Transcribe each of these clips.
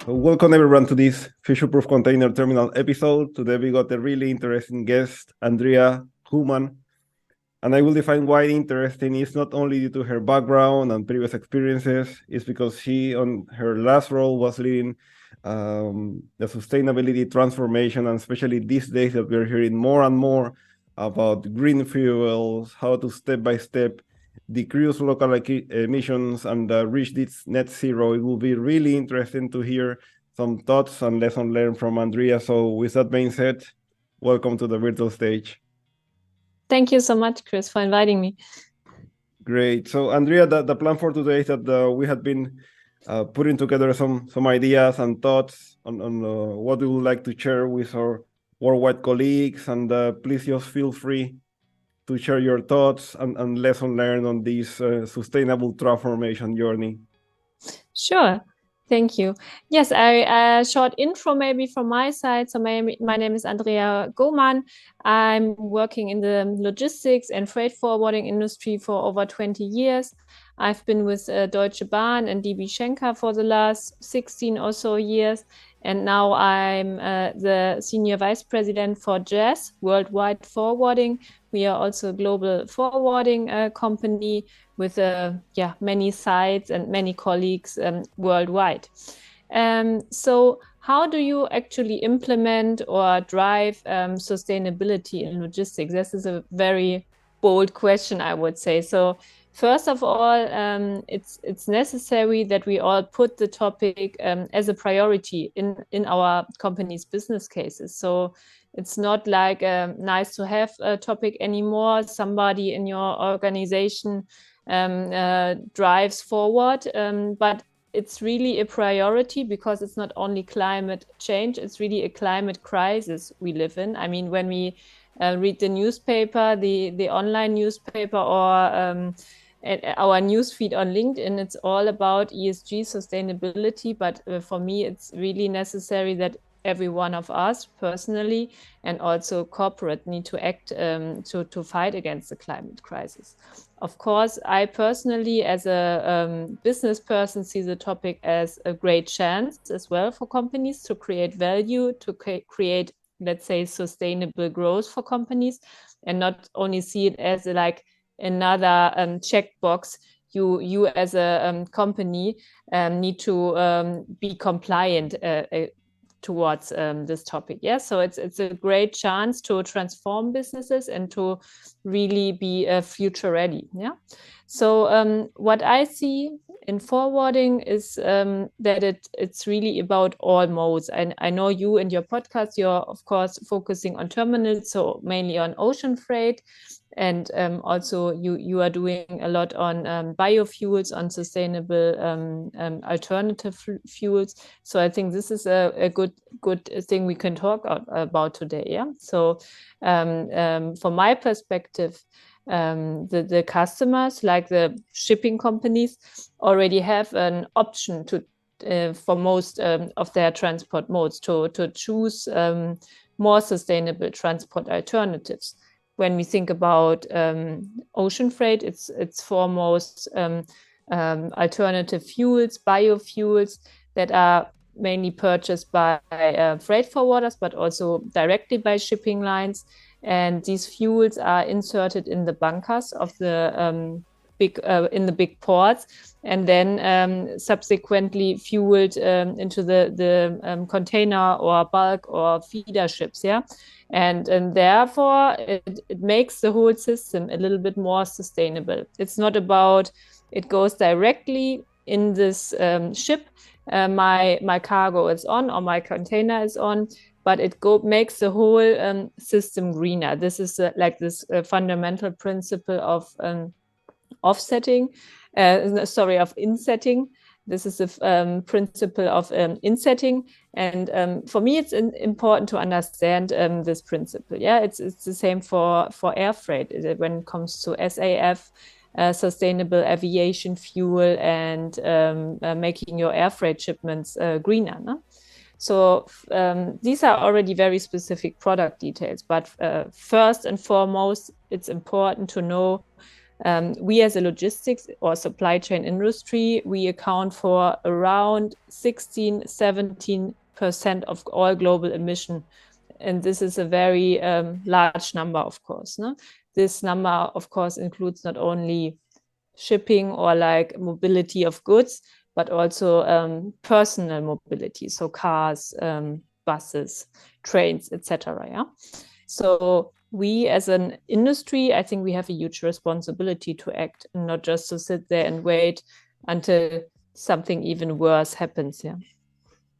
Welcome everyone to this Future-Proof Container Terminal episode. Today we got a really interesting guest, Andrea Goeman. And I will define why interesting is not only due to her background and previous experiences, it's because she, on her last role, was leading the sustainability transformation, and especially these days that we're hearing more and more about green fuels, how to step-by-step decrease local emissions and reach this net zero. It will be really interesting to hear some thoughts and lessons learned from Andrea. So with that being said, welcome to the virtual stage. Thank you so much, Chris, for inviting me. Great. So Andrea, the plan for today is that we had been putting together some ideas and thoughts on what we would like to share with our worldwide colleagues. And please just feel free to share your thoughts and lesson learned on this sustainable transformation journey. Sure. Thank you. Yes, a short intro maybe from my side. So my name is Andrea Goeman. I'm working in the logistics and freight forwarding industry for over 20 years. I've been with Deutsche Bahn and DB Schenker for the last 16 or so years. And now I'm the Senior Vice President for JAS Worldwide Forwarding. We are also a global forwarding company with many sites and many colleagues worldwide. So how do you actually implement or drive sustainability in logistics? This is a very bold question, I would say. So first of all, it's necessary that we all put the topic as a priority in our company's business cases. So it's not like a nice to have a topic anymore. Somebody in your organization drives forward, but it's really a priority because it's not only climate change, it's really a climate crisis we live in. I mean, when we read the newspaper, the online newspaper, or our newsfeed on LinkedIn, it's all about ESG sustainability. But for me, it's really necessary that every one of us personally and also corporate need to act to fight against the climate crisis. Of course, I personally, as a business person, see the topic as a great chance as well for companies to create value, to create, let's say, sustainable growth for companies, and not only see it as like another checkbox. You as a company need to be compliant towards this topic. Yeah, so it's a great chance to transform businesses and to really be future ready. Yeah, so what I see in forwarding is that it's really about all modes. And I know you in your podcast, you're of course focusing on terminals, so mainly on ocean freight. And also you are doing a lot on biofuels, on sustainable alternative fuels. So I think this is a good thing we can talk about today. Yeah. So from my perspective, the customers, like the shipping companies, already have an option to for most of their transport modes to choose more sustainable transport alternatives. When we think about ocean freight, it's foremost alternative fuels, biofuels that are mainly purchased by freight forwarders, but also directly by shipping lines. And these fuels are inserted in the bunkers of the big ports, and then subsequently fueled into the container or bulk or feeder ships. Yeah. And therefore, it makes the whole system a little bit more sustainable. It's not about it goes directly in this ship, my cargo is on or my container is on, but it makes the whole system greener. This is like this fundamental principle of of insetting. This is the principle of insetting. And for me, it's important to understand this principle. Yeah, it's the same for air freight when it comes to SAF, sustainable aviation fuel, and making your air freight shipments greener. No? So these are already very specific product details. But first and foremost, it's important to know We as a logistics or supply chain industry, we account for around 16-17% of all global emission. And this is a very large number, of course. No? This number, of course, includes not only shipping or like mobility of goods, but also personal mobility, so cars, buses, trains, etc. Yeah. So we as an industry, I think we have a huge responsibility to act and not just to sit there and wait until something even worse happens. Yeah.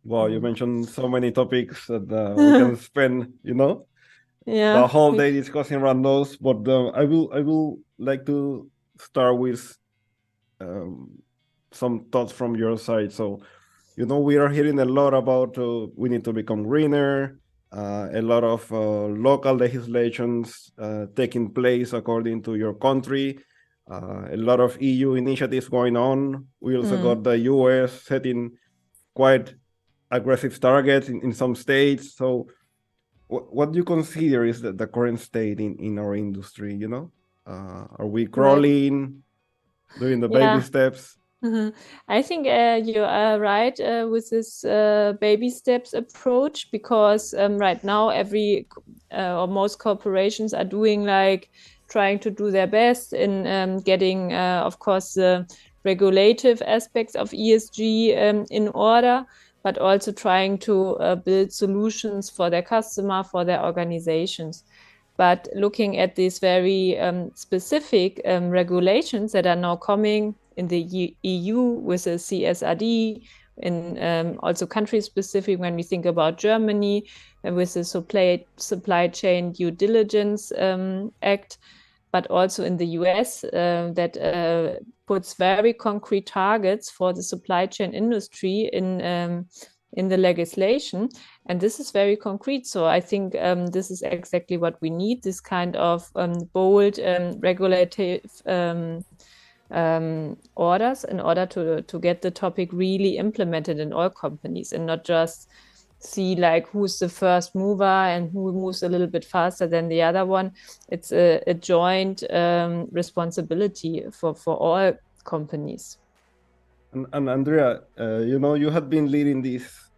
Wow, you mentioned so many topics that we can spend, Yeah. the whole day discussing around those. But I will like to start with some thoughts from your side. So, we are hearing a lot about we need to become greener. A lot of local legislations taking place according to your country. A lot of EU initiatives going on. We also got the US setting quite aggressive targets in some states. So what do you consider is the current state in our industry? Are we crawling, doing the baby steps? I think you are right with this baby steps approach, because right now every or most corporations are doing like trying to do their best in getting, of course, the regulative aspects of ESG in order, but also trying to build solutions for their customer, for their organizations. But looking at these very specific regulations that are now coming in the EU with the CSRD, in also country specific, when we think about Germany with the supply chain due diligence act, but also in the US that puts very concrete targets for the supply chain industry in the legislation. And this is very concrete. So I think this is exactly what we need, this kind of bold regulative orders in order to get the topic really implemented in all companies, and not just see like who's the first mover and who moves a little bit faster than the other one. It's a joint responsibility for all companies. And Andrea, you had been leading this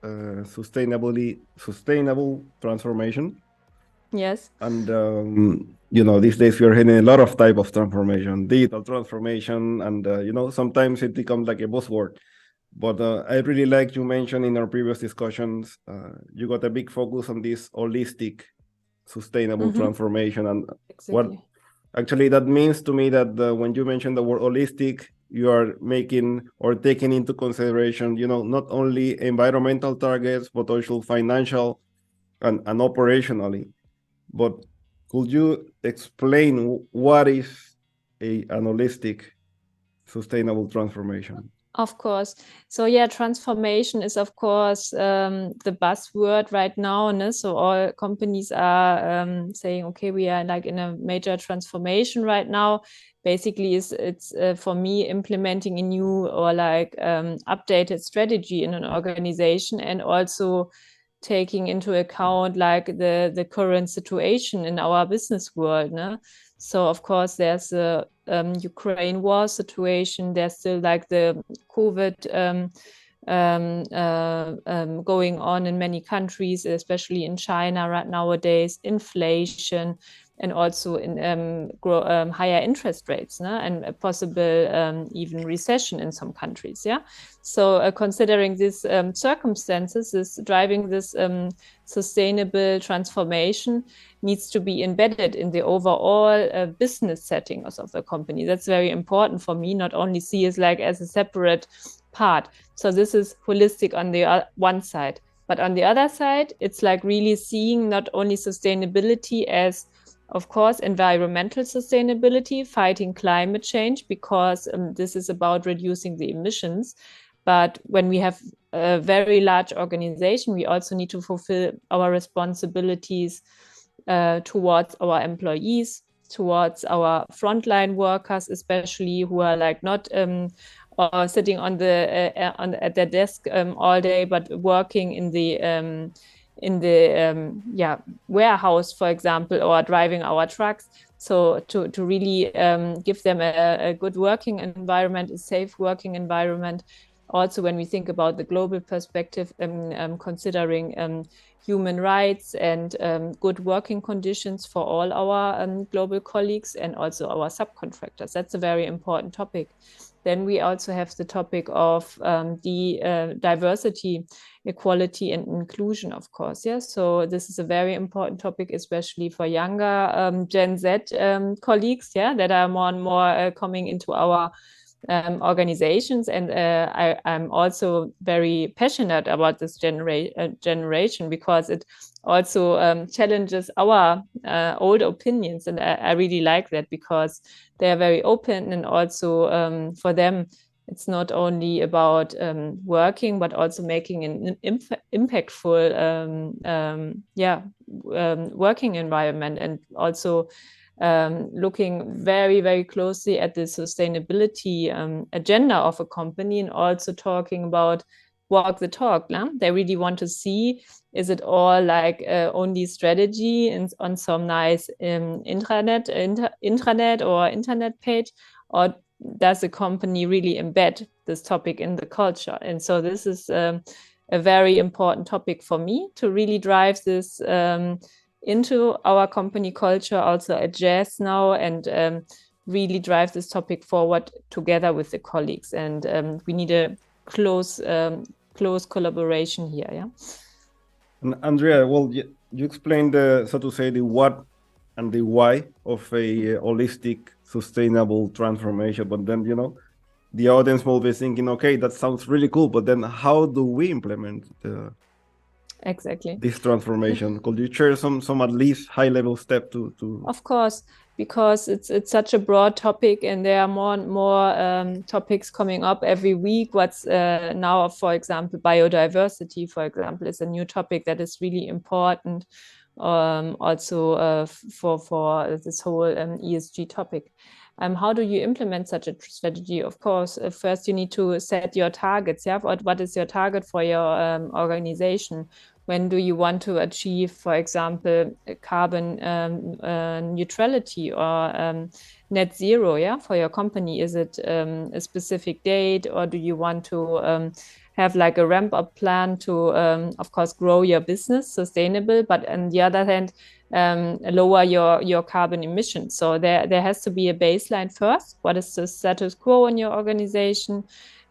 sustainable transformation. Yes. And these days we are having a lot of type of transformation, digital transformation, and sometimes it becomes like a buzzword. But I really like you mentioned in our previous discussions, you got a big focus on this holistic, sustainable transformation. And what actually that means to me that when you mention the word holistic, you are making or taking into consideration, not only environmental targets, but also financial and operationally. But could you explain what is an holistic, sustainable transformation? Of course. So yeah, transformation is of course the buzzword right now. No? So all companies are saying, okay, we are like in a major transformation right now. Basically, it's for me implementing a new or like updated strategy in an organization, and also taking into account like the current situation in our business world. No? So of course there's the Ukraine war situation. There's still like the COVID going on in many countries, especially in China right nowadays, inflation, and also in higher interest rates, and a possible even recession in some countries. Yeah. So considering these circumstances, is driving this sustainable transformation needs to be embedded in the overall business settings of the company. That's very important for me, not only see it like as a separate part. So this is holistic on the one side, but on the other side, it's like really seeing not only sustainability as, of course, environmental sustainability, fighting climate change, because this is about reducing the emissions. But when we have a very large organization, we also need to fulfill our responsibilities towards our employees, towards our frontline workers, especially who are like not sitting at their desk all day, but working in in the warehouse, for example, or driving our trucks. So to really give them a good working environment, a safe working environment. Also, when we think about the global perspective, considering human rights and good working conditions for all our global colleagues and also our subcontractors. That's a very important topic. Then we also have the topic of the diversity, equality, and inclusion, of course. Yeah, so this is a very important topic, especially for younger Gen Z colleagues, yeah, that are more and more coming into our organizations. And I'm also very passionate about this generation because it also challenges our old opinions. And I really like that because they are very open, and also for them, it's not only about working, but also making an impactful working environment, and also looking very, very closely at the sustainability agenda of a company, and also talking about walk the talk. They really want to see, is it all like only strategy and on some nice intranet or internet page, or does the company really embed this topic in the culture? And so this is a very important topic for me to really drive this into our company culture, also at JAS now, and really drive this topic forward together with the colleagues. And we need a close collaboration here. Yeah. And Andrea, well, you explained so to say the what and the why of a holistic, sustainable transformation, but then the audience will be thinking, okay, that sounds really cool, but then how do we implement exactly this transformation? Could you share some at least high level step to Of course, because it's such a broad topic, and there are more and more topics coming up every week. What's now, for example, biodiversity, for example, is a new topic that is really important, also for this whole ESG topic. How do you implement such a strategy? Of course, first you need to set your targets. Yeah, what is your target for your organization? When do you want to achieve, for example, carbon neutrality or net zero, yeah, for your company? Is it a specific date, or do you want to have like a ramp up plan to, of course, grow your business sustainable, but on the other hand, lower your carbon emissions? So there has to be a baseline first. What is the status quo in your organization?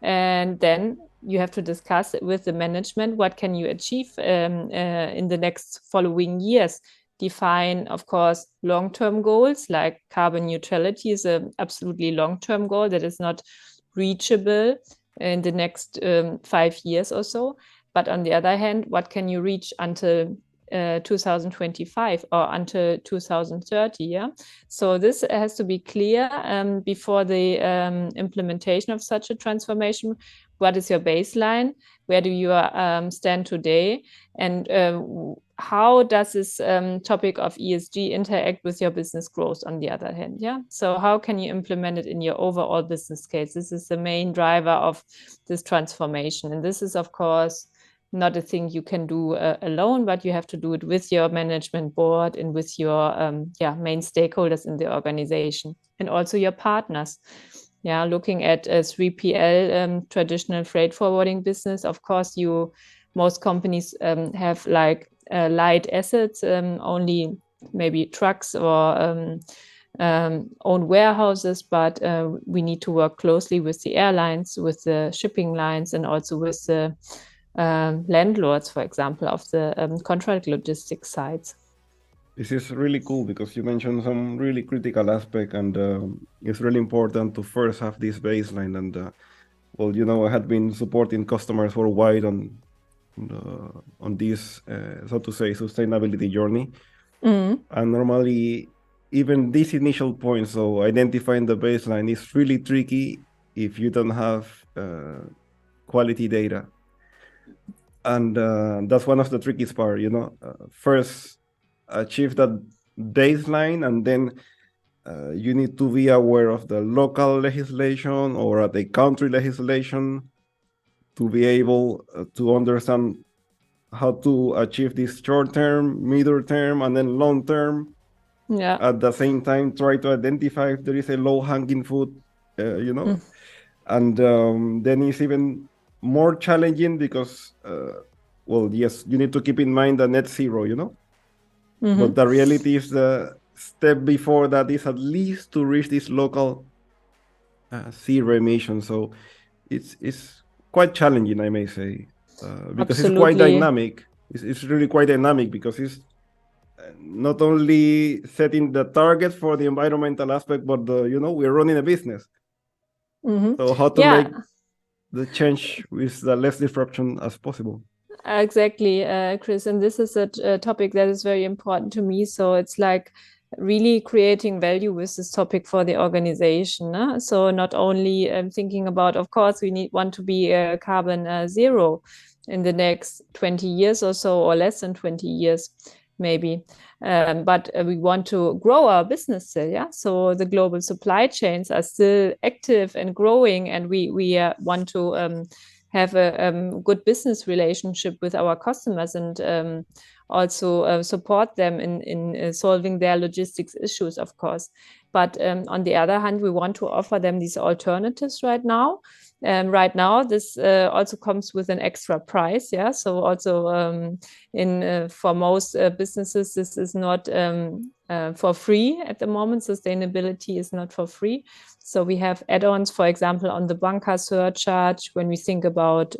And then you have to discuss it with the management. What can you achieve in the next following years? Define, of course, long-term goals, like carbon neutrality is an absolutely long-term goal that is not reachable in the next 5 years or so. But on the other hand, what can you reach until 2025 or until 2030? Yeah. So this has to be clear before the implementation of such a transformation. What is your baseline? Where do you stand today? And how does this topic of ESG interact with your business growth on the other hand? Yeah. So how can you implement it in your overall business case? This is the main driver of this transformation. And this is, of course, not a thing you can do alone, but you have to do it with your management board and with your main stakeholders in the organization, and also your partners. Yeah, looking at a 3PL, traditional freight forwarding business, of course, most companies have like light assets, only maybe trucks or own warehouses, but we need to work closely with the airlines, with the shipping lines, and also with the landlords, for example, of the contract logistics sites. This is really cool because you mentioned some really critical aspect, and it's really important to first have this baseline. And I had been supporting customers worldwide on this, so to say, sustainability journey. And normally, even these initial points, so identifying the baseline, is really tricky if you don't have quality data. And that's one of the trickiest part, first achieve that baseline, and then you need to be aware of the local legislation or the country legislation to be able to understand how to achieve this short term, middle term, and then long term. Yeah. At the same time, try to identify if there is a low hanging fruit, and then it's even more challenging because, well, yes, you need to keep in mind the net zero, but the reality is the step before that is at least to reach this local zero emission. So it's quite challenging, I may say, because it's quite Absolutely. dynamic. It's really quite dynamic because it's not only setting the targets for the environmental aspect, but we're running a business. So how to make the change with the less disruption as possible. Exactly, Chris. And this is a topic that is very important to me. So it's like really creating value with this topic for the organization. So not only thinking about, of course, we want to be carbon zero in the next 20 years or so, or less than 20 years, maybe. But we want to grow our business still, yeah. So the global supply chains are still active and growing, and we want to have a good business relationship with our customers and also support them in solving their logistics issues, of course. But on the other hand, we want to offer them these alternatives right now. Right now, this also comes with an extra price. Yeah, so also for most businesses, this is not for free at the moment. Sustainability is not for free. So we have add-ons, for example, on the bunker surcharge when we think about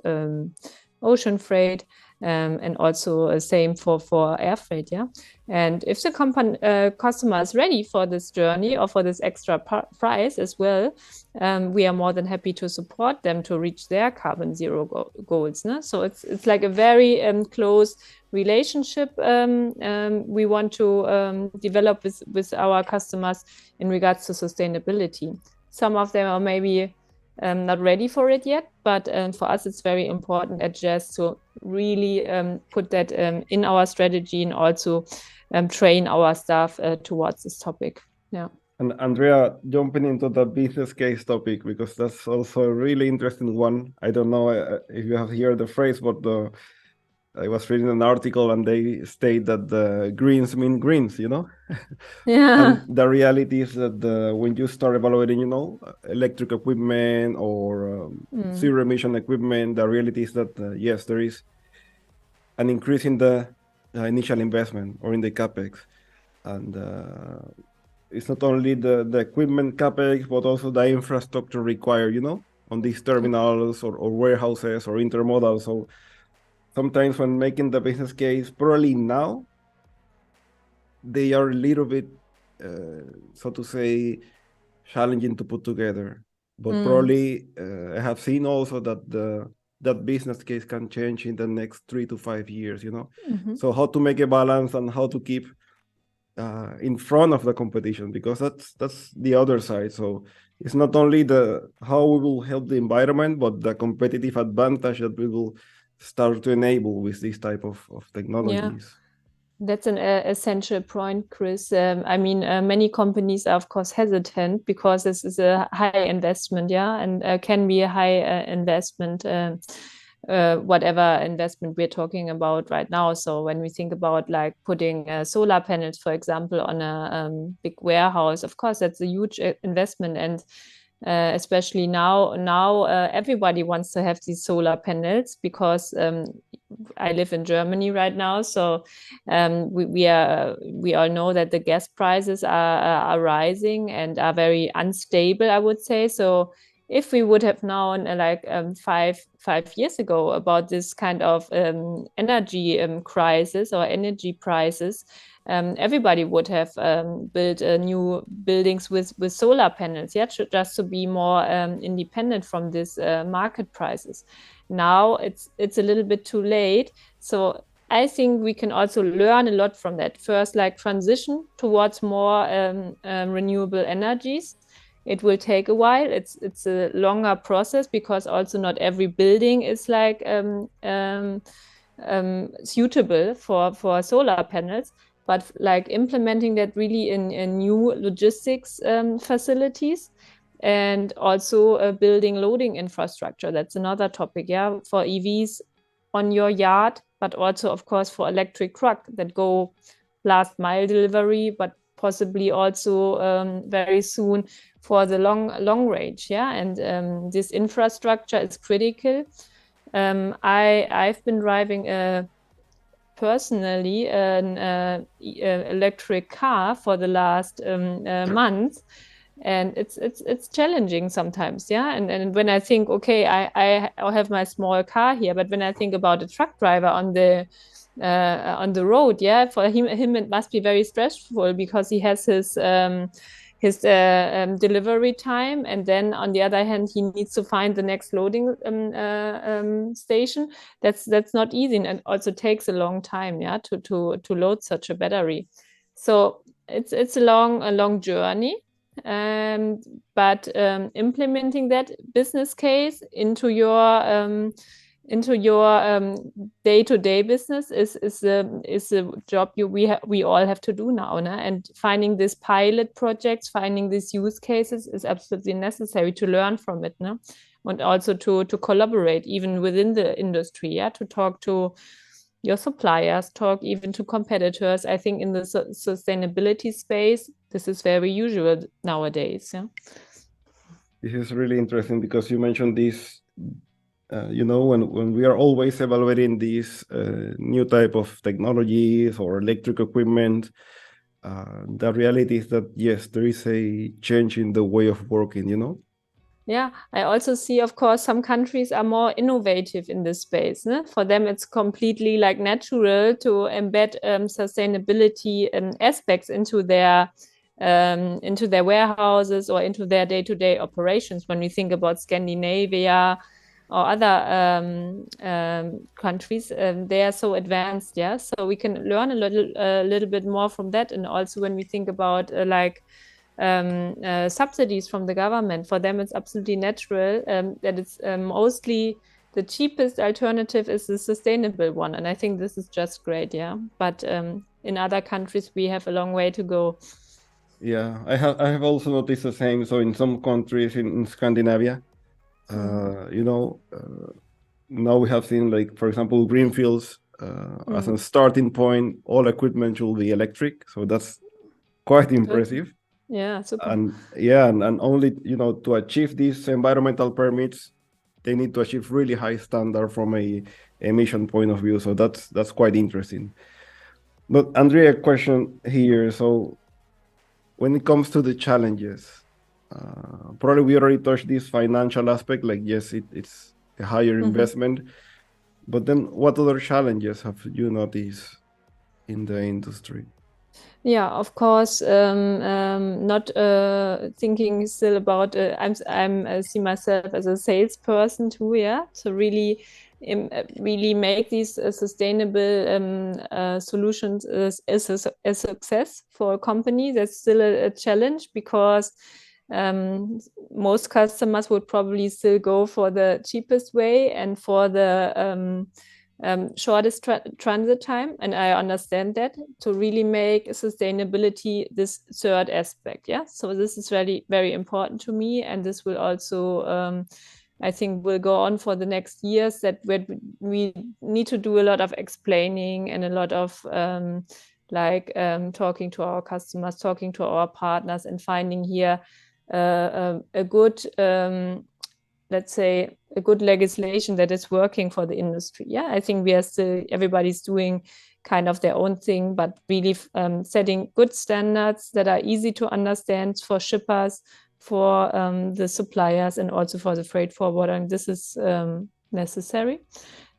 ocean freight. And also same for air freight, yeah. And if the customer is ready for this journey or for this extra price as well, we are more than happy to support them to reach their carbon zero goals. No? So it's like a very close relationship we want to develop with our customers in regards to sustainability. Some of them are maybe not ready for it yet, but for us it's very important at JAS to really put that in our strategy and also train our staff towards this topic. Yeah. And Andrea, jumping into the business case topic, because that's also a really interesting one. I don't know if you have heard the phrase, but I was reading an article and they state that the greens mean greens, Yeah. And the reality is that when you start evaluating, electric equipment or zero emission equipment, the reality is that, yes, there is an increase in the initial investment or in the capex. And it's not only the equipment capex, but also the infrastructure required, on these terminals or warehouses or intermodal. So sometimes when making the business case, probably now, they are a little bit, so to say, challenging to put together. But probably I have seen also that that business case can change in the next 3 to 5 years, So how to make a balance and how to keep in front of the competition, because that's the other side. So it's not only how we will help the environment, but the competitive advantage that we will start to enable with this type of technologies. Yeah. That's an essential point, Chris. I mean, many companies are, of course, hesitant because this is a high investment, yeah, and can be a high investment, whatever investment we're talking about right now. So when we think about like putting solar panels, for example, on a big warehouse, of course, that's a huge investment. And especially now everybody wants to have these solar panels because I live in Germany right now, so we all know that the gas prices are rising and are very unstable, I would say. So if we would have known 5 years ago about this kind of energy crisis or energy prices, everybody would have built new buildings with solar panels, yeah, just to be more independent from this market prices. Now it's a little bit too late. So I think we can also learn a lot from that. First, like transition towards more renewable energies. It will take a while. It's a longer process because also not every building is like suitable for solar panels. But like implementing that really in new logistics facilities. And also building loading infrastructure. That's another topic, yeah, for EVs on your yard. but also, of course, for electric truck that go last mile delivery, but possibly also very soon for the long range. Yeah, and this infrastructure is critical. I've been driving personally an electric car for the last month, and it's challenging sometimes. Yeah, and when I think, okay, I have my small car here, but when I think about a truck driver on the road, yeah, for him it must be very stressful because he has his delivery time, and then on the other hand he needs to find the next loading station. That's not easy, and also takes a long time, yeah, to load such a battery. So it's a long journey, but implementing that business case into your day-to-day business is a job we all have to do now, no? And finding these pilot projects, finding these use cases is absolutely necessary to learn from it, no? And also to collaborate even within the industry, yeah, to talk to your suppliers, talk even to competitors. I think in the sustainability space, this is very usual nowadays. Yeah. This is really interesting because you mentioned this. When we are always evaluating these new type of technologies or electric equipment, the reality is that yes, there is a change in the way of working. Yeah, I also see, of course, some countries are more innovative in this space. Ne? For them, it's completely like natural to embed sustainability aspects into their warehouses or into their day-to-day operations. When we think about Scandinavia or other countries, they are so advanced. Yeah, so we can learn a little bit more from that. And also when we think about subsidies from the government, for them it's absolutely natural that it's mostly the cheapest alternative is the sustainable one, and I think this is just great. Yeah, but in other countries we have a long way to go. Yeah, I have also noticed the same. So in some countries in Scandinavia, now we have seen, like, for example, greenfields as a starting point. All equipment will be electric, so that's quite impressive. Yeah, super. And only, to achieve these environmental permits, they need to achieve really high standard from a emission point of view. So that's quite interesting. But Andrea, question here. So when it comes to the challenges, probably we already touched this financial aspect. Like, yes, it's a higher investment, but then what other challenges have you noticed in the industry? Yeah, of course. Not thinking still about. I see myself as a salesperson too. Yeah, so really make these sustainable solutions a success for a company. That's still a challenge because most customers would probably still go for the cheapest way and for the shortest transit time, and I understand that, to really make sustainability this third aspect. Yeah, so this is really very important to me, and this will also I think will go on for the next years, that we need to do a lot of explaining and a lot of talking to our customers, talking to our partners, and finding here a good let's say a good legislation that is working for the industry. Yeah, I think we are still, everybody's doing kind of their own thing, but really setting good standards that are easy to understand for shippers, for the suppliers, and also for the freight forwarder. And this is necessary.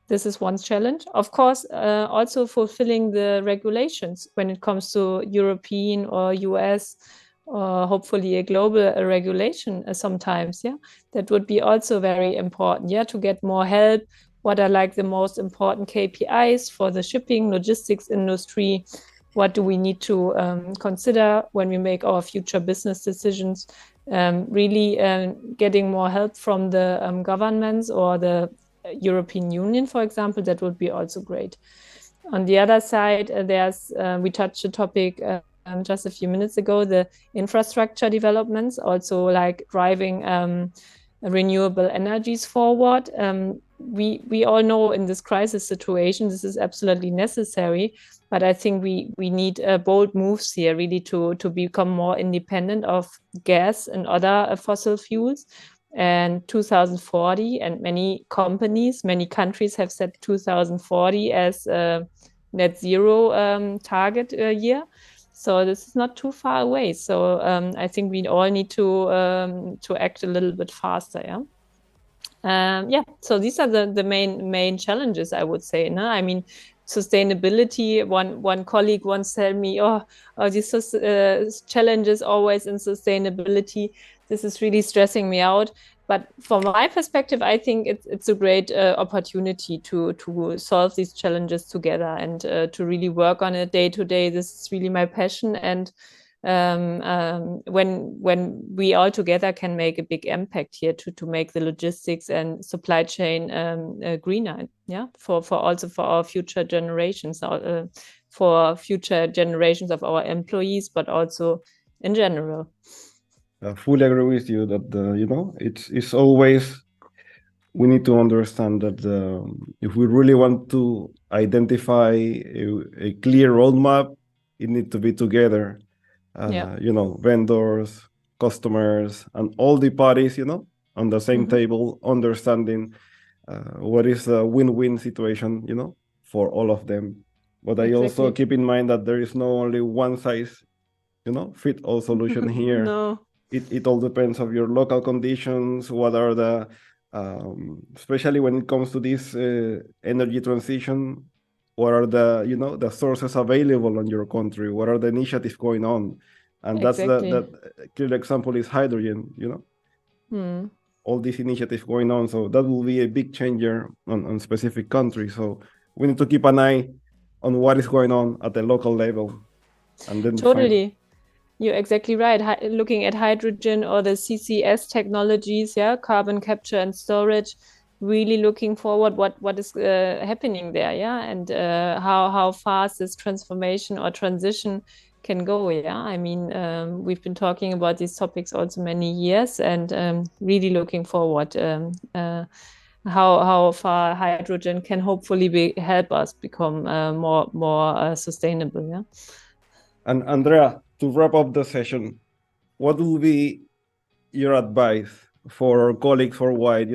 This is one challenge. Of course, also fulfilling the regulations when it comes to European or US, or hopefully a global regulation sometimes. Yeah, that would be also very important. Yeah, to get more help. What are like the most important KPIs for the shipping logistics industry? What do we need to consider when we make our future business decisions? Really getting more help from the governments or the European Union, for example, that would be also great. On the other side, we touched the topic just a few minutes ago, the infrastructure developments, also like driving renewable energies forward. We all know in this crisis situation, this is absolutely necessary. But I think we need bold moves here, really, to become more independent of gas and other fossil fuels. And 2040, and many companies, many countries have set 2040 as a net zero target year. So this is not too far away. So I think we all need to act a little bit faster. Yeah. So these are the main challenges, I would say. No, I mean, sustainability. One colleague once told me, these challenges always in sustainability. This is really stressing me out. But from my perspective, I think it's a great opportunity to solve these challenges together and to really work on it day to day. This is really my passion, and when we all together can make a big impact here to make the logistics and supply chain greener, for also for our future generations, for future generations of our employees, but also in general. I fully agree with you that it's always, we need to understand that if we really want to identify a clear roadmap, it needs to be together. Vendors, customers, and all the parties, on the same table, understanding what is a win-win situation, for all of them. But I also keep in mind that there is no only one size, fit all solution here. No. It all depends on your local conditions. What are the, especially when it comes to this energy transition, what are the the sources available in your country? What are the initiatives going on? And that's that clear example is hydrogen. All these initiatives going on, so that will be a big changer on specific countries. So we need to keep an eye on what is going on at the local level, and then totally. You're exactly right. Looking at hydrogen or the CCS technologies, carbon capture and storage, really looking forward what is happening there, and how fast this transformation or transition can go. I mean, we've been talking about these topics also many years, and really looking forward how far hydrogen can hopefully help us become more sustainable. And Andrea, to wrap up the session, what will be your advice for our colleagues worldwide,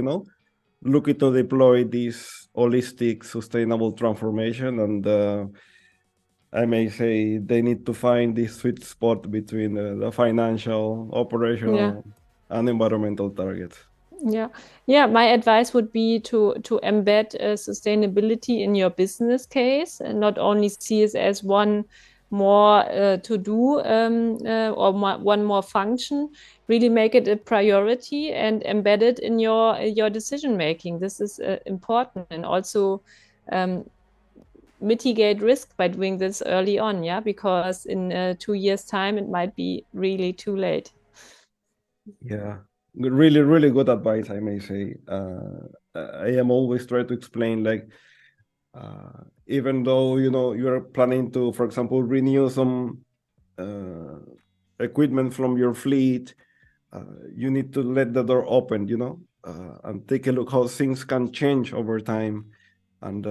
looking to deploy this holistic, sustainable transformation? And I may say they need to find this sweet spot between the financial, operational, and environmental targets. My advice would be to embed sustainability in your business case, and not only see it as one more to do or one more function. Really make it a priority and embed it in your decision making. This is important, and also mitigate risk by doing this early on, because in 2 years' time it might be really too late. Yeah, really, really good advice, I may say. I am always trying to explain, like, even though you are planning to, for example, renew some equipment from your fleet, you need to let the door open, and take a look how things can change over time. And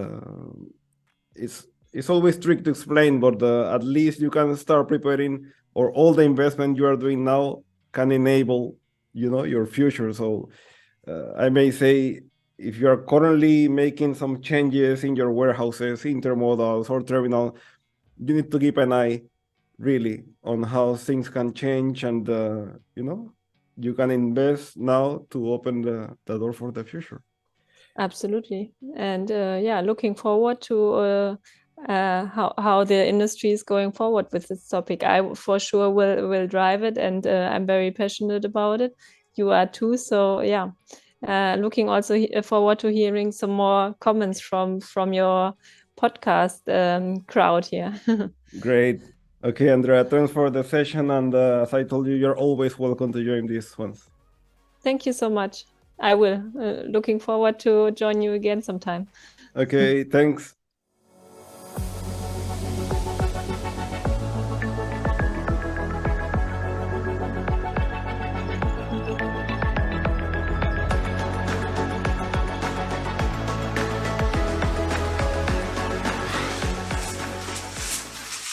it's always tricky to explain, but at least you can start preparing, or all the investment you are doing now can enable your future. So I may say, if you are currently making some changes in your warehouses, intermodals, or terminal, you need to keep an eye really on how things can change, and you can invest now to open the door for the future. Absolutely. And looking forward to how the industry is going forward with this topic. I for sure will drive it, and I'm very passionate about it. You are too. So looking also forward to hearing some more comments from your podcast crowd here. Great. Okay, Andrea, thanks for the session. And as I told you, you're always welcome to join these ones. Thank you so much. I will. Looking forward to join you again sometime. Okay, thanks.